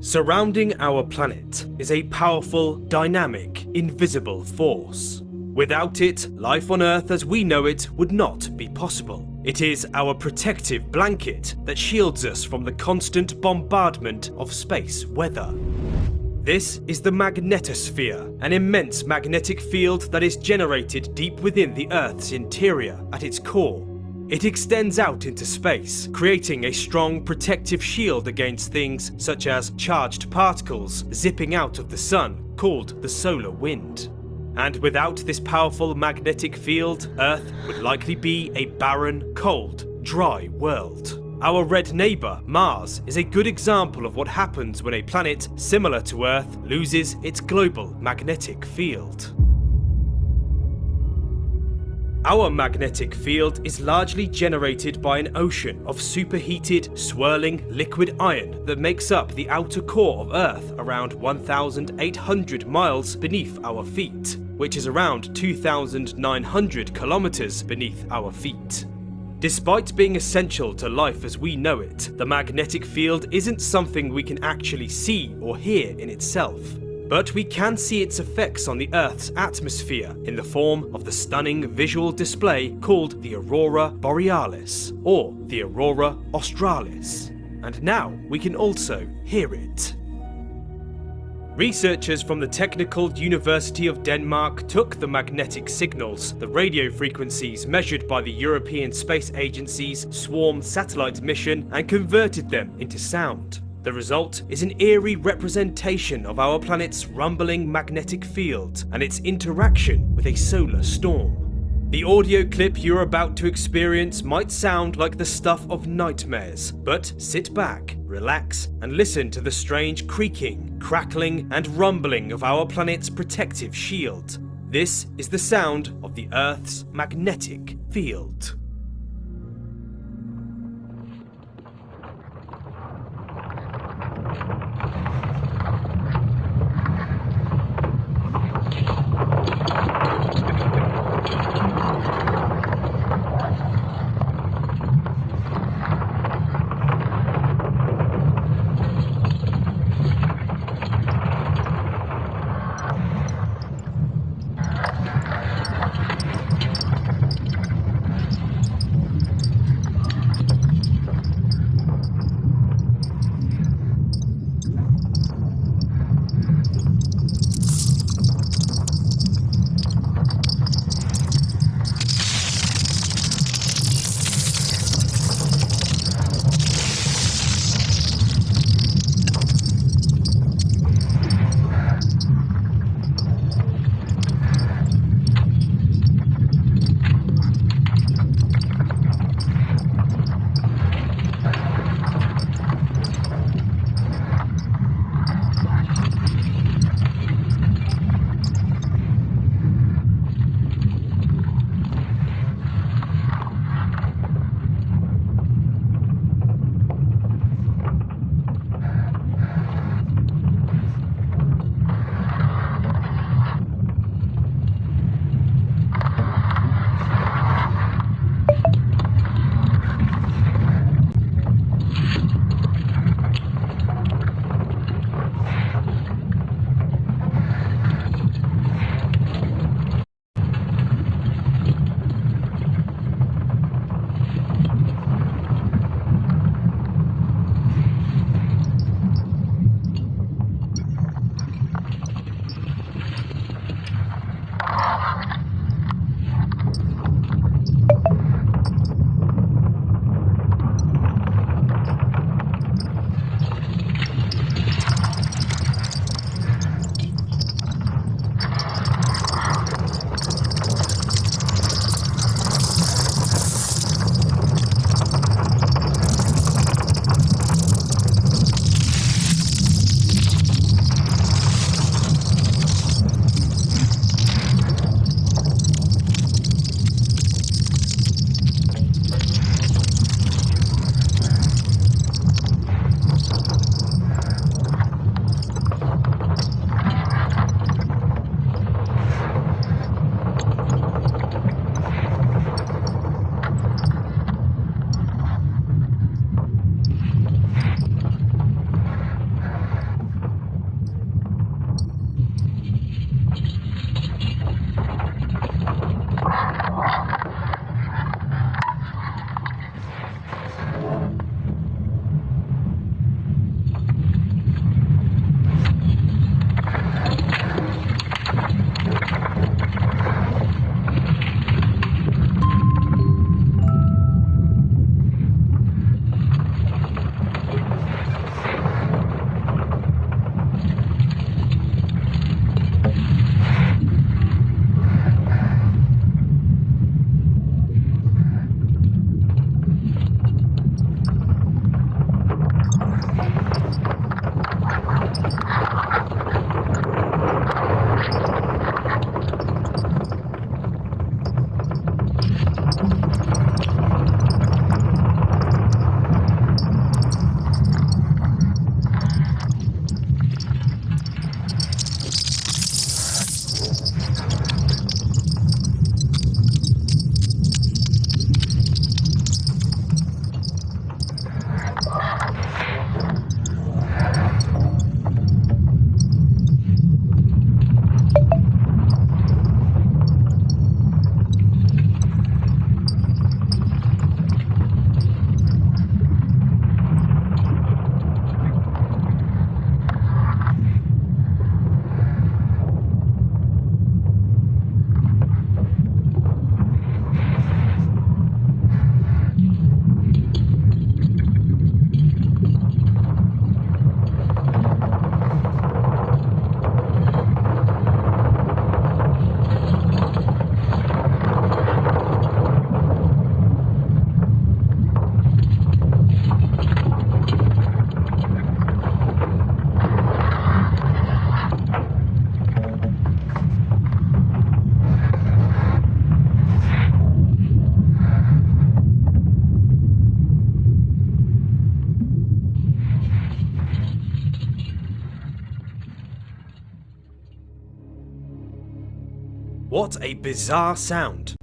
Surrounding our planet is a powerful, dynamic, invisible force. Without it, life on Earth as we know it would not be possible. It is our protective blanket that shields us from the constant bombardment of space weather. This is the magnetosphere, an immense magnetic field that is generated deep within the Earth's interior at its core. It extends out into space, creating a strong protective shield against things such as charged particles zipping out of the sun, called the solar wind. And without this powerful magnetic field, Earth would likely be a barren, cold, dry world. Our red neighbour, Mars, is a good example of what happens when a planet similar to Earth loses its global magnetic field. Our magnetic field is largely generated by an ocean of superheated, swirling liquid iron that makes up the outer core of Earth around 1,800 miles beneath our feet, which is around 2,900 kilometers beneath our feet. Despite being essential to life as we know it, the magnetic field isn't something we can actually see or hear in itself. But we can see its effects on the Earth's atmosphere in the form of the stunning visual display called the Aurora Borealis, or the Aurora Australis. And now we can also hear it. Researchers from the Technical University of Denmark took the magnetic signals, the radio frequencies measured by the European Space Agency's Swarm satellite mission, and converted them into sound. The result is an eerie representation of our planet's rumbling magnetic field and its interaction with a solar storm. The audio clip you're about to experience might sound like the stuff of nightmares, but sit back, relax, and listen to the strange creaking, crackling, and rumbling of our planet's protective shield. This is the sound of the Earth's magnetic field. What a bizarre sound.